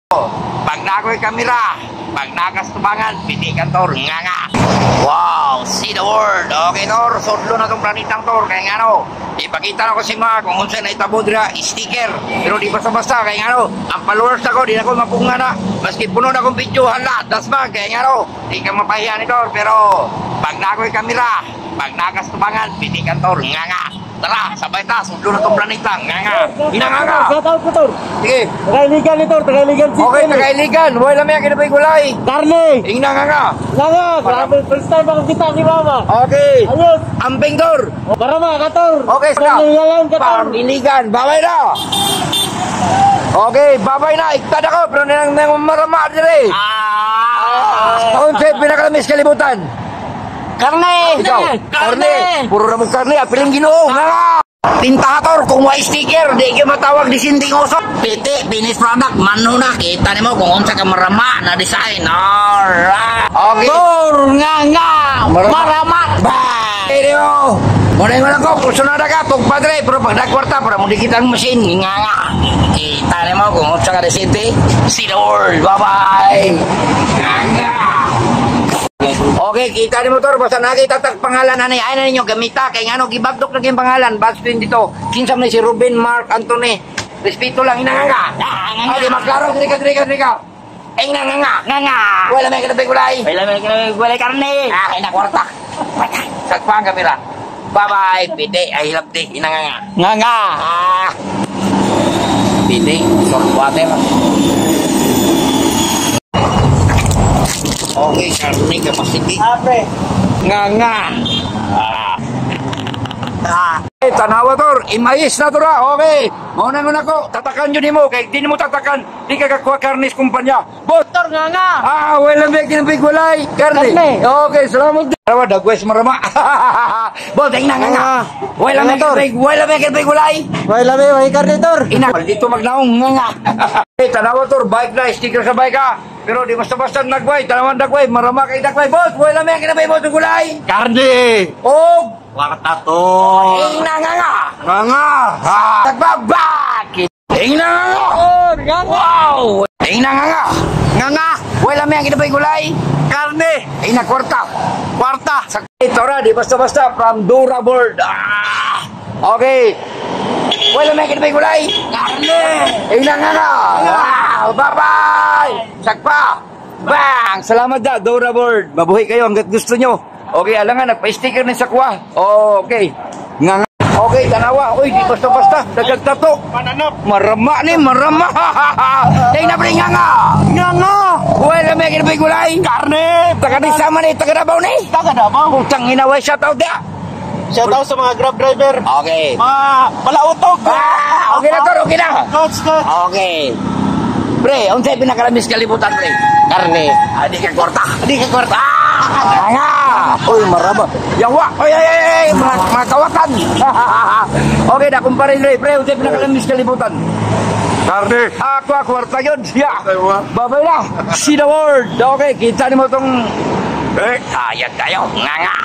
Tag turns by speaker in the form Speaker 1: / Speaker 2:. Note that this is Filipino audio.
Speaker 1: Pag nako'y kamera, pag nakastubangan, piti ka, Tor, nga. Wow, see the world. Okay, Tor, sudlo na itong planetang, Tor. Kaya nga, no, ipakita na ko si mga kung unsa na itabo dira, sticker. Pero di basta-basta, kaya nga, no, ang followers ako, di na ko mapunga na. Maski puno na kong video, hala, dasbag, kaya nga, no, di ka mapahiya ni Tor. Pero, pag nako'y kamera, pag nakastubangan, piti ka, Tor, nga. Tara, sabay ta, sudlo na itong planeta, nga. Hinanga.
Speaker 2: Shoutout ko, Tor.
Speaker 1: Sige.
Speaker 2: Tagailigan ni Tor, tagailigan si
Speaker 1: Okay, nakailigan. Huwag lang yan, kinabay gulay.
Speaker 2: Karne.
Speaker 1: Ingna nga.
Speaker 2: Nga, grabe, first time ako kita ni Mama.
Speaker 1: Okay.
Speaker 2: Ayos.
Speaker 1: Ambing, Tor.
Speaker 2: Marama ka, Tor.
Speaker 1: Okay, saka.
Speaker 2: Tagailigan ka, Tor.
Speaker 1: Pamiligan. Babay na. Okay, babay na. Iktad ako, pero nang marama dire. Taon sa'yo, pinakalamis kalibutan.
Speaker 2: Karne.
Speaker 1: Ikaw, karne. Puro na mong karne, apiling ginoo. Nga. Tintator, kung may sticker, di kayo matawag di sinding usok. Piti, finished product, mano na. Kita mo kung unsa ka marama na design. Alright. Okay.
Speaker 2: Tor, nga. Marama.
Speaker 1: Bye. Video. Muna yung ko, kung sunod ka, pagpadre, pero pag nagkwarta, para mo di kita ang machine. Nga. Kita mo kung unsa ka di city. See the world. Bye-bye. Nga. Okay, kita ni motor, basta nakita tag pangalan na ay na ninyo gamita kay ngano gibagdok na yung pangalan batch 22. Kinsam na si Ruben Mark Anthony. Respeto lang inanga. Ay, maklaro drika. Eng nga. Wala may kanabay gulay.
Speaker 2: Wala karne.
Speaker 1: Kay na kwarta. Sagpang kamera. Bye-bye, pide. I love you. Inanga.
Speaker 2: Nga.
Speaker 1: Pide, salt water. Okay, karne ka masiki.
Speaker 2: Ape.
Speaker 1: Nga. Tanawa, Tor, imayis na, Tor. Okay, mauna ko, tatakan yun mo. Kaya di mo tatakan, di ka kakuha karnis kumpanya. Boss,
Speaker 2: Tor, nga.
Speaker 1: Walang big kinabig walay. Karne. Okay, salamat. Tarawa, dagwes marama. Boss, tingnan nga. Walang big kinabig walay.
Speaker 2: Wala may karne, Tor.
Speaker 1: Dito magnaong nga. Tanawa, Tor, bike na, sticker sa bike ka. Pero di basta-basta nagway, tanawan dagway, marama kay dagway. Boss, wala may kinabig mo gulay.
Speaker 2: Karne.
Speaker 1: Oh,
Speaker 2: Warta, to.
Speaker 1: tingnan nga. Tagbabak. Tingnan nga. Wow. Tingnan nga.
Speaker 2: Nga.
Speaker 1: Wala may kinabig gulay.
Speaker 2: Karne.
Speaker 1: Kwarta.
Speaker 2: Kwarta.
Speaker 1: Tora, di basta-basta from Dura Bird. Okay. Wala may kinabig gulay.
Speaker 2: Karne.
Speaker 1: Tingnan nga. Wow. Bye-bye. Sagpa. Bang. Salamat da, Dura Bird. Mabuhay kayo hanggat gusto nyo. Okay, alangan, nagpa-sticker na sa kuha. Okay. Nga. Okay, tanawa. Uy, di basta-basta. Dagag tato. Marama ni, marama. Tingnan na nga.
Speaker 2: Nga.
Speaker 1: Wala may kinabig gulay.
Speaker 2: Karne.
Speaker 1: Taga-disama ni, taga-dabaw ni.
Speaker 2: Taga-Davao.
Speaker 1: Putang inaway, shoutout da.
Speaker 2: Shoutout sa mga Grab driver.
Speaker 1: Okay.
Speaker 2: Mga palautog.
Speaker 1: Okay na, Tor. Okay na.
Speaker 2: Coach.
Speaker 1: Okay. Pre, unsay pinakalamis kalibutan, pre?
Speaker 2: Karne.
Speaker 1: Di ka kwarta. Nga. Uy, marama. Yawa. Uy, mga kawatan. Okay na, kumparin, pre. Unsay pinakalamis kalibutan?
Speaker 2: Karne.
Speaker 1: Ako, kwarta yun. Babay na. See the world. Okay, kita ni mo itong... Ayan tayo. Nga.